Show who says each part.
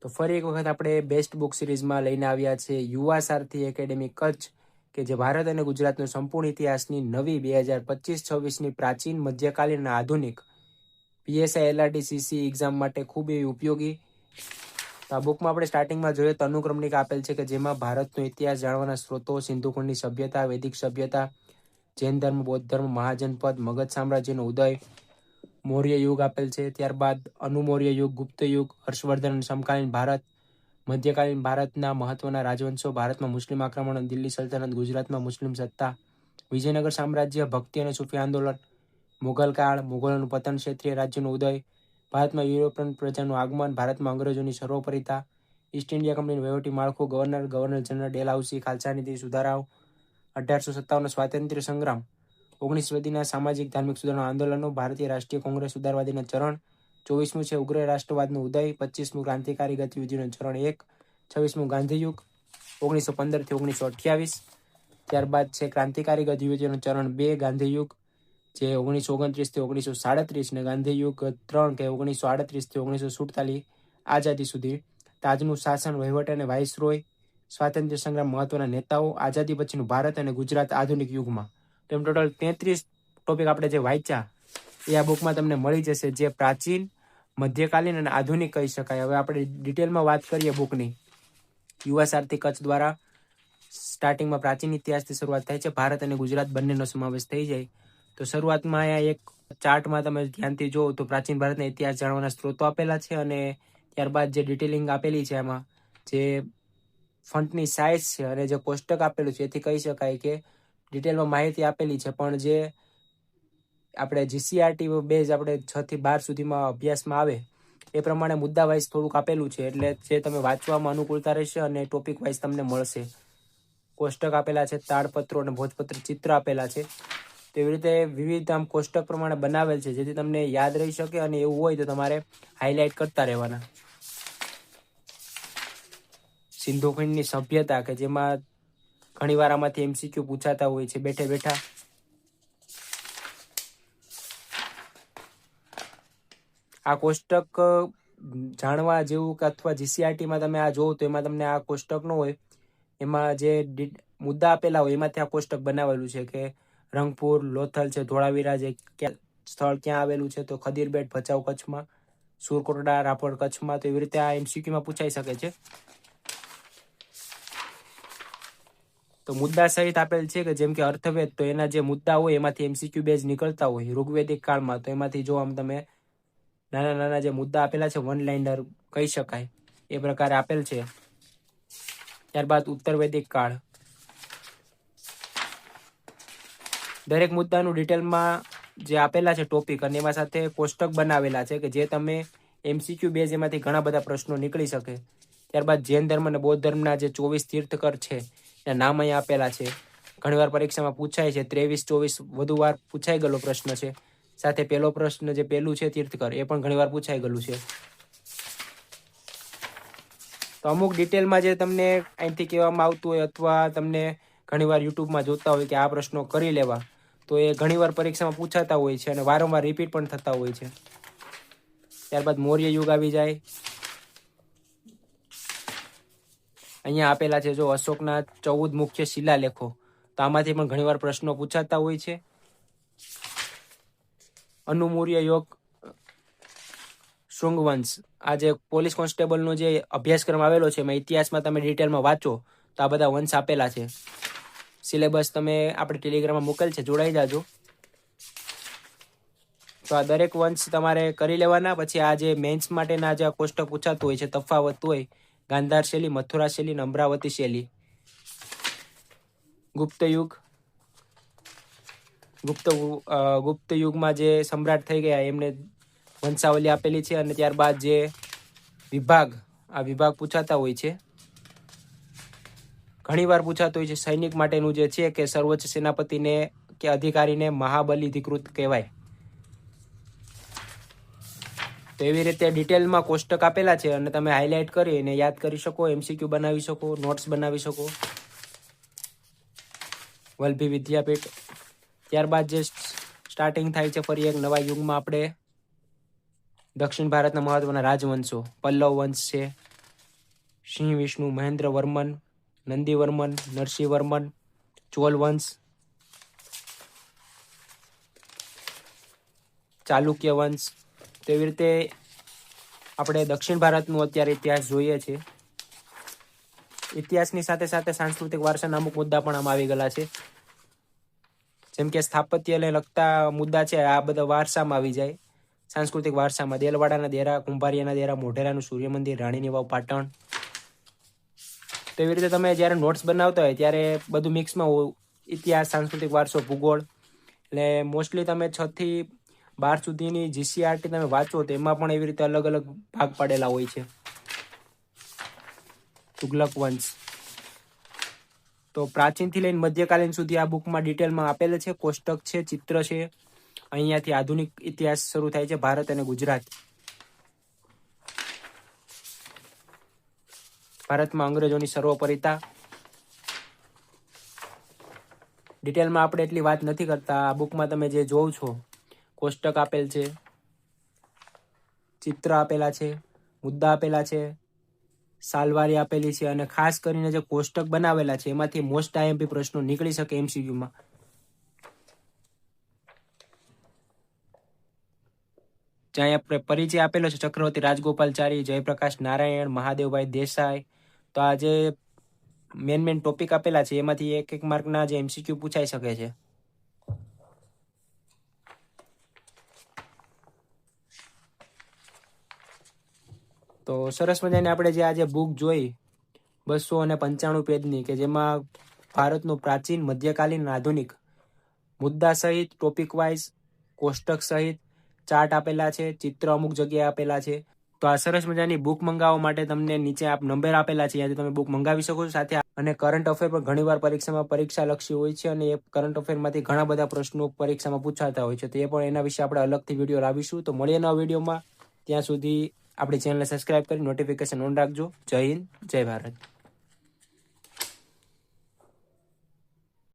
Speaker 1: તો ફરી એક વખત આપણે બેસ્ટ બુક સિરીઝમાં લઈને આવ્યા છે યુવા સારથી એકેડેમી કચ્છ, કે જે ભારત અને ગુજરાતનો સંપૂર્ણ ઇતિહાસની નવી 2025-26ની પ્રાચીન, મધ્યકાલીન અને આધુનિક પીએસઆઈ એલઆરટી એક્ઝામ માટે ખૂબ એવી ઉપયોગી. તો આ બુકમાં આપણે સ્ટાર્ટિંગમાં જોઈએ તો અનુક્રમણિકા આપેલ છે કે જેમાં ભારતનો ઇતિહાસ જાણવાના સ્ત્રોતો, સિંધુખંડની સભ્યતા, વૈદિક સભ્યતા, જૈન ધર્મ, બૌદ્ધ ધર્મ, મહાજનપદ, મગધ સામ્રાજ્યનો ઉદય, મૌર્ય યુગ આપેલ છે. ત્યારબાદ અનુમૌર્ય યુગ, ગુપ્ત યુગ, હર્ષવર્ધન, સમકાલીન ભારત, મધ્યકાલીન ભારતના મહત્વના રાજવંશો, ભારતમાં મુસ્લિમ આક્રમણ, દિલ્હી સલ્તનત, ગુજરાતમાં મુસ્લિમ સત્તા, વિજયનગર સામ્રાજ્ય, ભક્તિ અને સૂફી આંદોલન, મુઘલ કાળ, મુઘલોનું પતન, ક્ષેત્રીય રાજ્યનો ઉદય, ભારતમાં યુરોપિયન પ્રજાનું આગમન, ભારતમાં અંગ્રેજોની સર્વોપરિતા, ઈસ્ટ ઇન્ડિયા કંપનીનું વહીવટી માળખું, ગવર્નર જનરલ ડેલહાઉસી, ખાલસા નીતિ સુધારાઓ, 1857 સ્વાતંત્ર્ય સંગ્રામ, 19મી સદીના સામાજિક ધાર્મિક સુધારણા આંદોલનો, ભારતીય રાષ્ટ્રીય કોંગ્રેસ સુધારવાદીના ચરણ, 24મું છે ઉગ્ર રાષ્ટ્રવાદનો ઉદય, 25મું ક્રાંતિકારી ગતિવિધિનું ચરણ 1, 26મું ગાંધીયુગ 1915થી 1928. ત્યારબાદ છે ક્રાંતિકારી ગતિવિધિનું ચરણ 2 ગાંધીયુગ, જે 1929થી 1937, ને ગાંધીયુગ 3 કે 1938થી 1947 આઝાદી સુધી. તાજનું શાસન, વહીવટ અને વાઇસરોય, સ્વાતંત્ર્ય સંગ્રામ, મહત્વના નેતાઓ, આઝાદી પછીનું ભારત અને ગુજરાત આધુનિક યુગમાં. તો એમ ટોટલ 33 ટોપિક આપણે જે વાંચ્યા એ આ બુકમાં તમને મળી જશે, જે પ્રાચીન, મધ્યકાલીન અને આધુનિક કહી શકાય. હવે આપણે ડિટેલમાં વાત કરીએ બુકની. યુવા સારથી કચ્છ દ્વારા સ્ટાર્ટિંગમાં પ્રાચીન ઇતિહાસથી શરૂઆત થાય છે. ભારત અને ગુજરાત બંનેનો સમાવેશ થઈ જાય. તો શરૂઆતમાં અહીંયા એક ચાર્ટમાં તમે ધ્યાનથી જુઓ તો પ્રાચીન ભારતના ઇતિહાસ જાણવાના સ્ત્રોતો આપેલા છે, અને ત્યારબાદ જે ડિટેલિંગ આપેલી છે એમાં જે ફોન્ટની સાઇઝ છે અને જે કોષ્ટક આપેલું છે એથી કહી શકાય કે ડિટેલમાં માહિતી આપેલી છે. પણ જે આપણે જીસીઆરટી બેઝ આપણે 6 થી 12 સુધીમાં અભ્યાસમાં આવે એ પ્રમાણે મુદ્દા વાઇઝ થોડુંક આપેલું છે, એટલે જે તમે વાંચવામાં અનુકૂળતા રહેશે અને ટોપિક વાઇઝ તમને મળશે. કોષ્ટક આપેલા છે, તાડપત્રો અને ભોજપત્ર ચિત્ર આપેલા છે. તો એવી રીતે વિવિધ આમ કોષ્ટક પ્રમાણે બનાવેલ છે, જેથી તમને યાદ રહી શકે, અને એવું હોય તો તમારે હાઇલાઇટ કરતા રહેવાના. સિંધુ ખંડની સભ્યતા, કે જેમાં ઘણીવાર આમાંથી એમસીક્યુ પૂછાતા હોય છે બેઠે બેઠા. આ કોષ્ટક જાણવા જેવું કે અથવા જીસીઆરટીમાં તમે આ જોવો તો એમાં તમને આ કોષ્ટક ન હોય, એમાં જે મુદ્દા આપેલા હોય એમાંથી આ કોષ્ટક બનાવેલું છે કે રંગપુર, લોથલ છે, ધોળાવીરા જે સ્થળ ક્યાં આવેલું છે, તો ખદીરબેટ ભચાઉ કચ્છમાં, સુરકોટડા રાપર કચ્છમાં. તો એવી રીતે આ એમસીક્યુમાં પૂછાઈ શકે છે. તો મુદ્દા સહિત આપેલ છે કે જેમ કે અર્થવેદ, તો એના જે મુદ્દા હોય એમાંથી એમસીક્યુ બેઝ નીકળતા હોય. ઋગ્વેદિક કાળમાં તો એમાંથી જો આમ તમે નાના નાના જે મુદ્દા આપેલા છે, વન લાઇનર કહી શકાય એ પ્રકારે આપેલ છે. ત્યારબાદ ઉત્તર વૈદિક કાળ, દરેક મુદ્દાનું ડિટેલમાં જે આપેલા છે ટોપિક, અને એમાં સાથે કોષ્ટક બનાવેલા છે કે જે તમે એમસીક્યુ બેઝ એમાંથી ઘણા બધા પ્રશ્નો નીકળી શકે. ત્યારબાદ જૈન ધર્મ અને બૌદ્ધ ધર્મના જે 24 તીર્થકર છે એના નામ અહીંયા આપેલા છે. ઘણીવાર પરીક્ષામાં પૂછાય છે, 23-24 વધુ વાર પૂછાઈ ગયેલો પ્રશ્ન છે. સાથે પહેલો પ્રશ્ન જે પહેલું છે તીર્થકર, એ પણ ઘણીવાર પૂછાઈ ગયેલું છે. તો અમુક ડિટેલમાં જે તમને અહીંથી કહેવામાં આવતું હોય, અથવા તમને ઘણીવાર યુટ્યુબમાં જોતા હોય કે આ પ્રશ્નો કરી લેવા, તો એ ઘણીવાર પરીક્ષામાં પૂછાતા હોય છે અને વારંવાર રિપીટ પણ થતા હોય છે. ત્યારબાદ મૌર્ય યુગ આવી જાય. અહીંયા આપેલા છે જો અશોકના 14 મુખ્ય શિલાલેખો, તો આમાંથી પણ ઘણીવાર પ્રશ્નો પૂછાતા હોય છે. અનુમૌર્ય યુગ, શૃંગવંશ, આ જે પોલીસ કોન્સ્ટેબલનો જે અભ્યાસક્રમ આવેલો છે એમાં ઇતિહાસમાં તમે ડિટેલમાં વાંચો તો આ બધા વંશ આપેલા છે. સિલેબસ તમે આપણે ટેલિગ્રામમાં મોકલ છે, જોડાઈ જાજો. તો આ દરેક વંશ તમારે કરી લેવાના. પછી આ જે મેન્સ માટેના જે કોષ્ટક પૂછાતું હોય છે, તફાવત હોય, ગાંધાર શૈલી, મથુરા શૈલી, અમરાવતી શૈલી. ગુપ્ત યુગ, ગુપ્ત યુગમાં જે સમ્રાટ થઈ ગયા એમને વંશાવલી આપેલી છે. અને ત્યારબાદ જે વિભાગ, આ વિભાગ પૂછાતા હોય છે, ઘણીવાર પૂછાતું હોય છે. સૈનિક માટેનું જે છે કે સર્વોચ્ચ સેનાપતિને કે અધિકારીને મહાબલી અધિકૃત કહેવાય. તો એવી રીતે ડિટેલમાં કોષ્ટક આપેલા છે અને તમે હાઇલાઇટ કરી અને યાદ કરી શકો, એમસીક્યુ બનાવી શકો, નોટ્સ બનાવી શકો. વલ્લભી વિદ્યાપીઠ. ત્યારબાદ જે સ્ટાર્ટિંગ થાય છે ફરી એક નવા યુગમાં, આપણે દક્ષિણ ભારતના મહત્વના રાજવંશો, પલ્લવ વંશ છે, સિંહ વિષ્ણુ, મહેન્દ્ર વર્મન, નંદીવર્મન, નરસિંહવર્મન, ચોલ વંશ, ચાલુક્ય વંશ. તેવી રીતે આપણે દક્ષિણ ભારતનું અત્યારે ઇતિહાસ જોઈએ છે. ઇતિહાસની સાથે સાથે સાંસ્કૃતિક વારસાના અમુક મુદ્દા પણ આમાં આવી ગયેલા છે. જેમ કે સ્થાપત્યને લગતા મુદ્દા છે, આ બધા વારસામાં આવી જાય. સાંસ્કૃતિક વારસામાં દેલવાડાના દેરા, કુંભારિયાના દેરા, મોઢેરાનું સૂર્ય મંદિર, રાણીની વાવ, પાટણ. તેવી રીતે તમે જ્યારે નોટ્સ બનાવતા હોય ત્યારે બધું મિક્સમાં હોય, ઇતિહાસ, સાંસ્કૃતિક વારસો, ભૂગોળ. એટલે મોસ્ટલી તમે 6 થી 12 સુધીની જીસીઆરટી તમે વાંચો તો એમાં પણ એવી રીતે અલગ અલગ ભાગ પાડેલા હોય છે. તુગલક વંશ તો પ્રાચીનથી લઈને મધ્યકાલીન સુધી આ બુકમાં ડિટેલમાં આપેલ છે. કોષ્ટક છે, ચિત્ર છે. અહીંયાથી આધુનિક ઇતિહાસ શરૂ થાય છે, ભારત અને ગુજરાત. ભારતમાં અંગ્રેજોની સર્વોપરિતા. ડિટેલમાં આપણે એટલી વાત નથી કરતા. આ બુકમાં તમે જે જોવ છો, કોષ્ટક આપેલ છે, ચિત્ર આપેલા છે, મુદ્દા આપેલા છે, સાલવારી આપેલી છે, અને ખાસ કરીને જે કોષ્ટક બનાવેલા છે એમાંથી મોસ્ટ આઈએમપી પ્રશ્નો નીકળી શકે એમસીક્યુમાં. જ્યાં આપણે પરિચય આપેલો છે, ચક્રવર્તી રાજગોપાલચારી, જયપ્રકાશ નારાયણ, મહાદેવભાઈ દેસાઈ. તો આ જે મેન ટોપિક આપેલા છે એમાંથી એક માર્કના જે એમસીક્યુ પૂછાઈ શકે છે. તો સરસ મજાની આપણે જે આજે બુક જોઈ 295 પેજની, કે જેમાં ભારતનું પ્રાચીન, મધ્યકાલીન, આધુનિક મુદ્દા સહિત, ટોપિક વાઇઝ, કોષ્ટક સહિત ચાર્ટ આપેલા છે, ચિત્ર અમુક જગ્યાએ આપેલા છે. તો આ સરસ મજાની બુક મંગાવવા માટે તમને નીચે નંબર આપેલા છે, ત્યાંથી તમે બુક મંગાવી શકો છો. સાથે અને કરંટ અફેર પણ ઘણીવાર પરીક્ષામાં પરીક્ષાલક્ષી હોય છે, અને એ કરંટ અફેરમાંથી ઘણા બધા પ્રશ્નો પરીક્ષામાં પૂછાતા હોય છે. તો એ પણ એના વિશે આપણે અલગથી વિડીયો લાવીશું. તો મળીએ નવા વિડીયોમાં. ત્યાં સુધી આપણી ચેનલને સબસ્ક્રાઇબ કરી નોટિફિકેશન ઓન રાખજો. જય હિન્દ, જય ભારત.